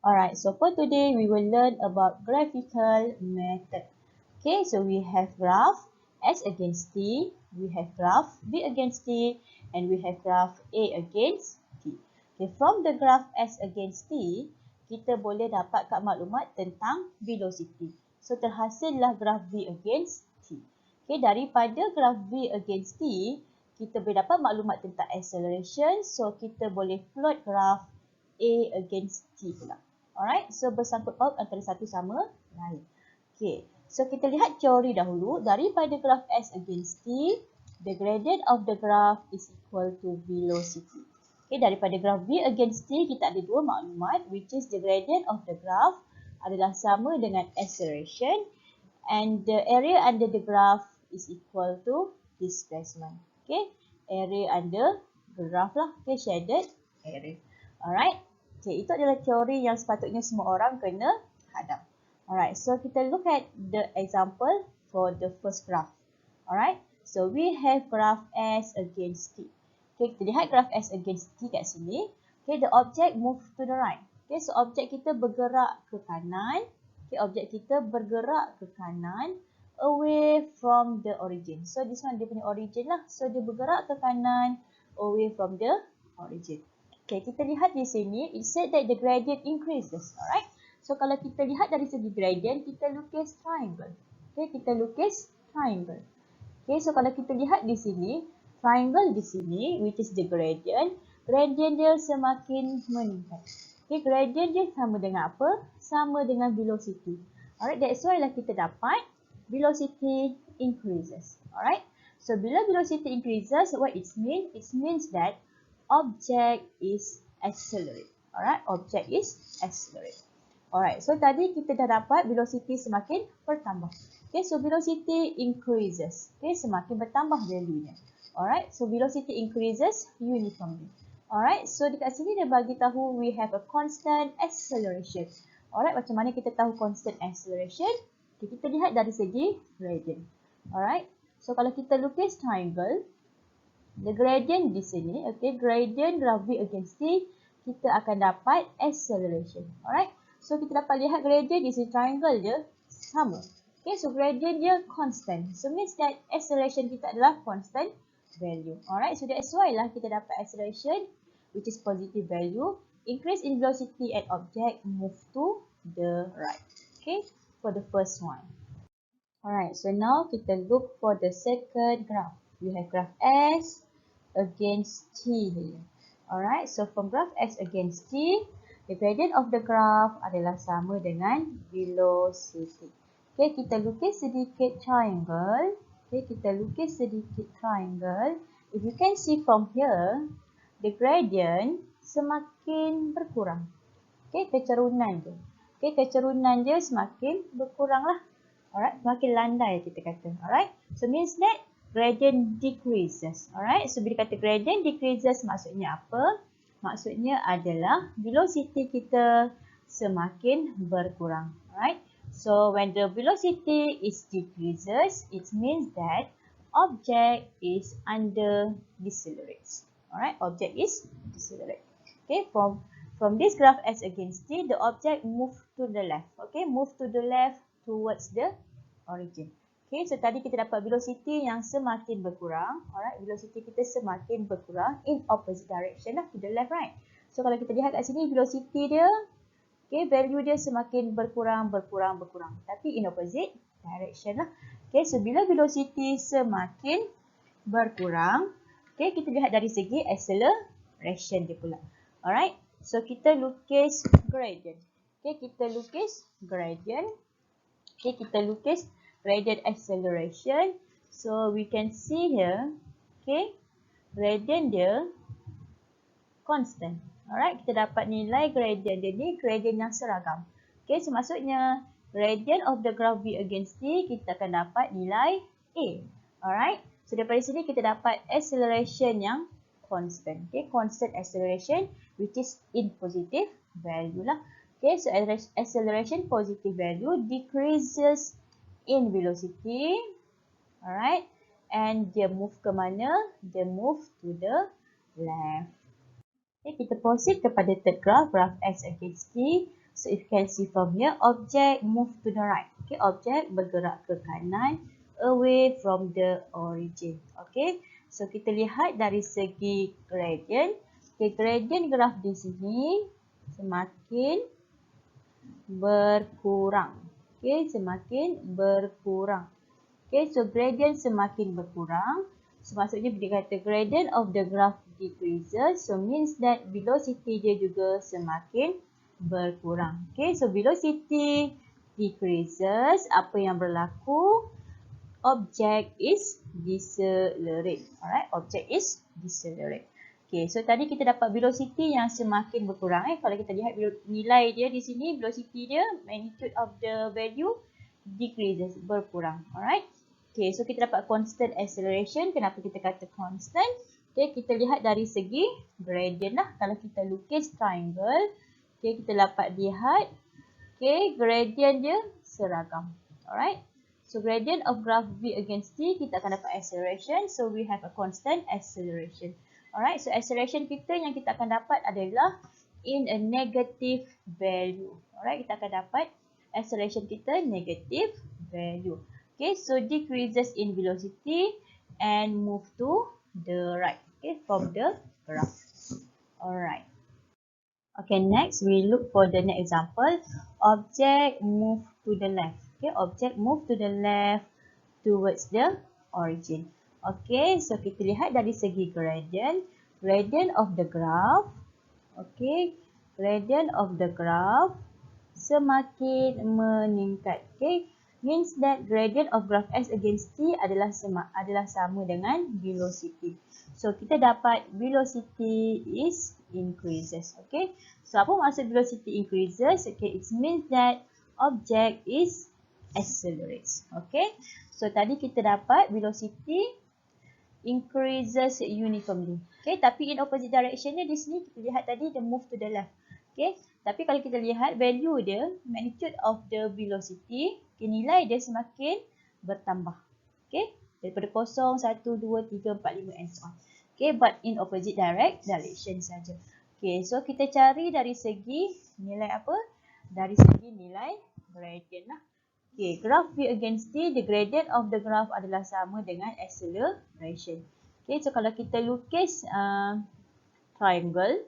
Alright, so for today we will learn about graphical method. Okay, so we have graph S against T, we have graph B against T, and we have graph A against T. Okay, from the graph S against T, kita boleh dapatkan maklumat tentang velocity. So terhasillah graph B against T. Okay, daripada graph B against T, kita boleh dapat maklumat tentang acceleration. So kita boleh plot graph A against T pula. Alright, so bersangkut paut antara satu sama lain. Okay, so kita lihat teori dahulu. Daripada graph S against T, the gradient of the graph is equal to velocity. Okay, daripada graph B against T, kita ada dua maklumat, which is the gradient of the graph adalah sama dengan acceleration, and the area under the graph is equal to displacement. Okay, area under the graph lah, okay, shaded area. Alright. Okay, itu adalah teori yang sepatutnya semua orang kena hadam. Alright, so kita look at the example for the first graph. Alright, so we have graph S against T. Okay, kita lihat graph S against T kat sini. Okay, the object move to the right. Okay, so objek kita bergerak ke kanan. Okay, objek kita bergerak ke kanan away from the origin. So this one dia punya origin lah. So dia bergerak ke kanan away from the origin. Okay, kita lihat di sini, it said that the gradient increases, alright? So, kalau kita lihat dari segi gradient, kita lukis triangle. Okay, kita lukis triangle. Okay, so kalau kita lihat di sini, triangle di sini, which is the gradient dia semakin meningkat. Okay, gradient dia sama dengan apa? Sama dengan velocity. Alright, that's why lah kita dapat velocity increases. Alright, so bila velocity increases, what it means? It means that object is accelerate. Alright, object is accelerate. Alright, so tadi kita dah dapat velocity semakin bertambah. Okay, so velocity increases. Okay, semakin bertambah value-nya. Alright, so velocity increases uniformly. Alright, so dekat sini dia bagi tahu we have a constant acceleration. Alright, macam mana kita tahu constant acceleration? Okay, kita lihat dari segi gradient. Alright, so kalau kita lukis triangle, the gradient di sini, okay, gradient graph B against T, kita akan dapat acceleration. Alright, so kita dapat lihat gradient di sini triangle dia sama. Okay, so gradient dia constant. So means that acceleration kita adalah constant value. Alright, so that's why lah kita dapat acceleration, which is positive value. Increase in velocity at object move to the right. Okay, for the first one. Alright, so now kita look for the second graph. We have graph S against T here. Alright, so from graph S against T, the gradient of the graph adalah sama dengan velocity. Okay, kita lukis sedikit triangle. Okay, kita lukis sedikit triangle. If you can see from here, the gradient semakin berkurang. Okay, kecerunan dia. Okay, kecerunan dia semakin berkurang lah. Alright, semakin landai kita kata. Alright, so means that gradient decreases. Alright, so bila kata gradient decreases maksudnya apa? Maksudnya adalah velocity kita semakin berkurang. Alright, so when the velocity is decreases, it means that object is under decelerates. Alright, object is decelerate. Okay, from this graph S against T, the object move to the left. Okay, move to the left towards the origin. Okay, so tadi kita dapat velocity yang semakin berkurang. Alright, velocity kita semakin berkurang in opposite direction lah, to the left, right. So kalau kita lihat kat sini, velocity dia, okay, value dia semakin berkurang. Tapi in opposite direction lah. Okay, so bila velocity semakin berkurang, okay, kita lihat dari segi acceleration dia pula. Alright, so kita lukis gradient. Okay, kita lukis gradient. Okay, kita lukis gradient acceleration. So we can see here, okay, gradient dia constant. Alright, kita dapat nilai gradient dia ni gradient yang seragam. Okay, so maksudnya gradient of the graph B against T, kita akan dapat nilai A. Alright, so daripada sini kita dapat acceleration yang constant. Okay, constant acceleration which is in positive value lah. Okay, so acceleration positive value decreases in velocity. Alright, and dia move ke mana? Dia move to the left. Okay, kita proceed kepada third graph, graph S against T. So if you can see from here, object move to the right. Okay, object bergerak ke kanan, away from the origin. Okay, so kita lihat dari segi gradient. Okay, gradient graf di sini semakin berkurang. Okay, semakin berkurang. Okay, so gradient semakin berkurang. So maksudnya bila kata gradient of the graph decreases, so means that velocity dia juga semakin berkurang. Okay, so velocity decreases, apa yang berlaku? Object is decelerate. Alright, object is decelerate. Okay, so tadi kita dapat velocity yang semakin berkurang. Kalau kita lihat nilai dia di sini, velocity dia, magnitude of the value decreases, berkurang. Alright. Okay, so kita dapat constant acceleration. Kenapa kita kata constant? Okay, kita lihat dari segi gradient lah. Kalau kita lukis triangle, okay, kita dapat lihat, okay, gradient dia seragam. Alright. So gradient of graph V against T, kita akan dapat acceleration. So we have a constant acceleration. Alright, so acceleration kita yang kita akan dapat adalah in a negative value. Alright, kita akan dapat acceleration kita negative value. Okay, so decreases in velocity and move to the right. Okay, from the graph. Alright. Okay, next we look for the next example. Object move to the left. Okay, object move to the left towards the origin. Okay, so kita lihat dari segi gradient. Gradient of the graph. Okay, gradient of the graph semakin meningkat. Okay, means that gradient of graph S against T adalah sama dengan velocity. So kita dapat velocity is increases. Okay, so apa maksud velocity increases? Okay, it means that object is accelerates. Okay, so tadi kita dapat velocity increases uniformly. Okay, tapi in opposite direction ni di sini kita lihat tadi the move to the left. Okay, tapi kalau kita lihat value dia, magnitude of the velocity, okay, nilai dia semakin bertambah. Okay, daripada 0, 1, 2, 3, 4, 5 and so on. Okay, but in opposite direction saja. Okay, so kita cari dari segi nilai apa? Dari segi nilai gradient lah. Okay, graph V against T, the gradient of the graph adalah sama dengan acceleration. Okay, so kalau kita lukis triangle,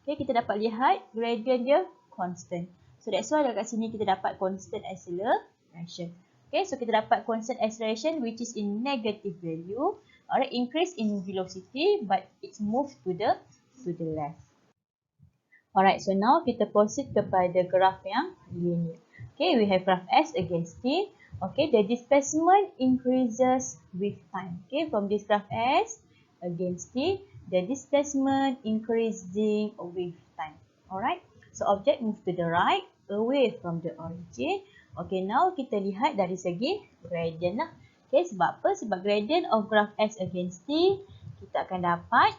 okay, kita dapat lihat gradient dia constant. So that's why dekat sini kita dapat constant acceleration. Okay, so kita dapat constant acceleration which is in negative value. Alright, increase in velocity but it's moved to the left. Alright, so now kita proceed kepada graph yang linear. Okay, we have graph S against T. Okay, the displacement increases with time. Okay, from this graph S against T, the displacement increasing with time. Alright, so object move to the right, away from the origin. Okay, now kita lihat dari segi gradient lah. Okay, sebab apa? Sebab gradient of graph S against T, kita akan dapat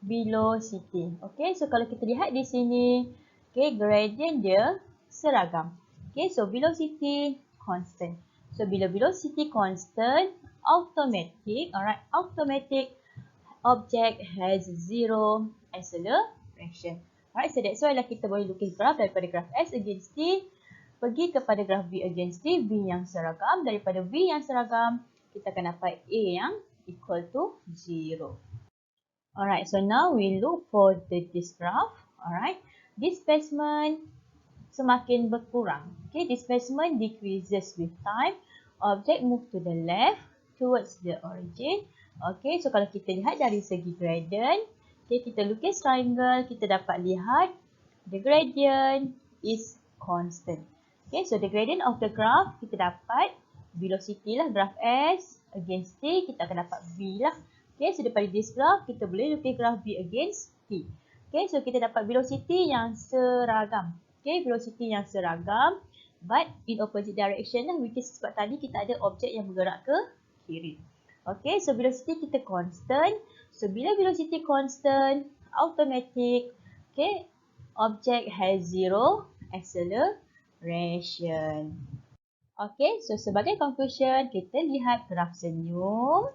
velocity. Okay, so kalau kita lihat di sini, okay, gradient dia seragam. Okay, so velocity constant. So bila velocity constant, automatic, alright, automatic object has zero acceleration. Alright, so that's why lah kita boleh lukis graph daripada graph S against T pergi kepada graph V against T, V yang seragam. Daripada V yang seragam, kita akan dapat A yang equal to 0. Alright, so now we look for this graph. Alright, displacement semakin berkurang. Okay, displacement decreases with time. Object move to the left towards the origin. Okay, so kalau kita lihat dari segi gradient, okay, kita lukis triangle, kita dapat lihat the gradient is constant. Okay, so the gradient of the graph, kita dapat velocity lah, graph S against T, kita akan dapat V lah. Okay, so daripada this graph, kita boleh lukis graph V against T. Okay, so kita dapat velocity yang seragam. Okay, velocity yang seragam, but in opposite direction lah, which is sebab tadi kita ada objek yang bergerak ke kiri. Okay, so velocity kita constant. So bila velocity constant, automatic, okay, object has zero acceleration. Okay, so sebagai conclusion, kita lihat graf senyum.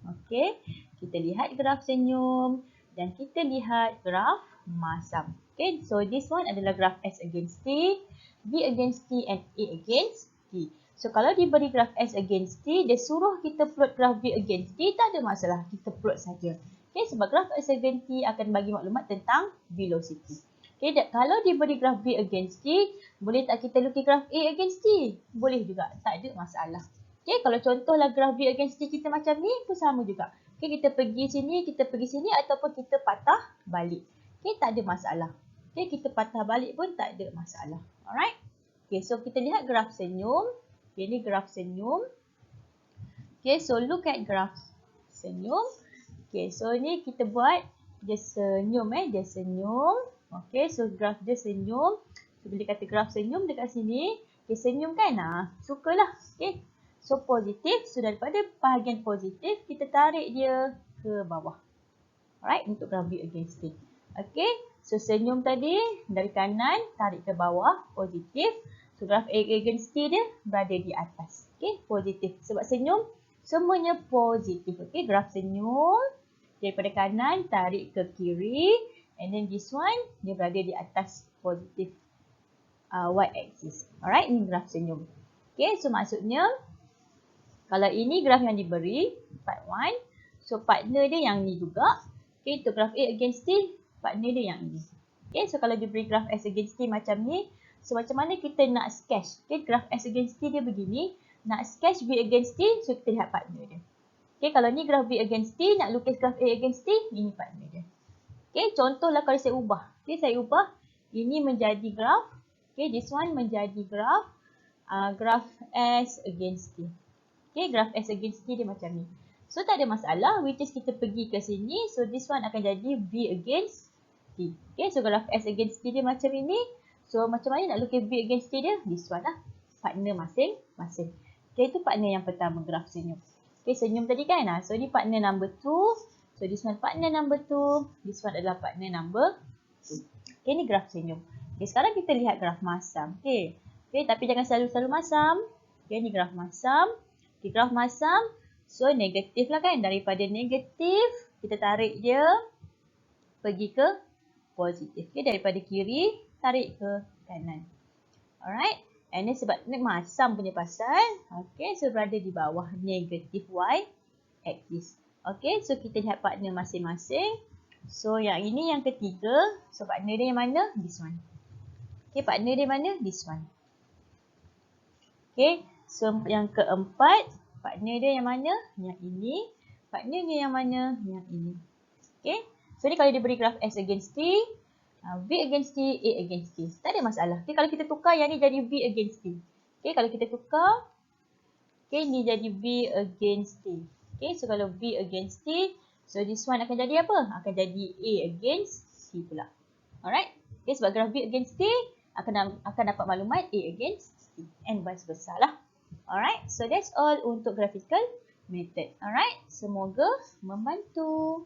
Okay, kita lihat graf senyum dan kita lihat graf masam. Okay, so this one adalah graf S against T, B against T and A against T. So kalau diberi graf S against T, dia suruh kita plot graf B against T, tak ada masalah, kita plot saja. Okay, sebab graf S against T akan bagi maklumat tentang velocity. Okay, kalau diberi graf B against T, boleh tak kita lukis graf A against T? Boleh juga, tak ada masalah. Okay, kalau contohlah graf B against T kita macam ni pun sama juga. Okay, kita pergi sini ataupun kita patah balik. Okay, tak ada masalah. Okay, kita patah balik pun tak ada masalah. Alright. Okay, so kita lihat graf senyum. Okay, ni graf senyum. Okay, so look at graf senyum. Okay, so ni kita buat dia senyum dia senyum. Okay, so graf dia senyum. So, bila kata graf senyum dekat sini, okay, senyum kan? Sukalah. Okay, so positif. So, daripada bahagian positif, kita tarik dia ke bawah. Alright, untuk graf B against T. Okay, so senyum tadi dari kanan tarik ke bawah, positif. So graf A against T dia berada di atas. Okay, positif. Sebab senyum semuanya positif. Okay, graf senyum daripada kanan tarik ke kiri. And then this one dia berada di atas positif y-axis. Alright, ini graf senyum. Okay, so maksudnya kalau ini graf yang diberi, part 1. So partner dia yang ni juga. Okay, untuk graf A against T, partner dia yang ini. Okay, so kalau diberi graf S against T macam ni, so macam mana kita nak sketch? Okay, graf S against T dia begini. Nak sketch B against T, so kita lihat partner dia. Okay, kalau ni graf B against T, nak lukis graf A against T, ini partner dia. Okay, contohlah kalau saya ubah. Okay, saya ubah. Ini menjadi graf. Okay, this one menjadi graf. Graf S against T. Okay, graf S against T dia macam ni. So, tak ada masalah. Which is kita pergi ke sini. So, this one akan jadi B against T. Okay, so graf S against T dia macam ini. So, macam mana nak lukis B against T dia? This one lah. Partner masing-masing. Okay, itu partner yang pertama, graf senyum. Okay, senyum tadi kan? So, ni partner number 2. So, this one partner number 2. This one adalah partner number 2. Okay, ni graf senyum. Okay, sekarang kita lihat graf masam. Okay, tapi jangan selalu masam. Okay, ni graf masam. Okay, graf masam. So, negatif lah kan? Daripada negatif, kita tarik dia pergi ke positif. Okay, daripada kiri, tarik ke kanan. Alright. And then sebab ni masam punya pasal. Okay, so berada di bawah negatif y-axis. Okay, so kita lihat partner masing-masing. So, yang ini yang ketiga. So, partner dia yang mana? This one. Okay, partner dia mana? This one. Okay, so yang keempat. Partner dia yang mana? Yang ini. Partner dia yang mana? Yang ini. Okay. So, ni kalau dia beri graf S against T, B against T, A against T. Tak ada masalah. Okay, kalau kita tukar yang ni jadi B against T. Okay, kalau kita tukar, okay, ni jadi B against T. Okay, so kalau B against T, so this one akan jadi apa? Akan jadi A against T pula. Alright. Okay, sebab graf B against T akan dapat maklumat A against T. And vice versa lah. Alright, so that's all untuk graphical method. Alright, semoga membantu.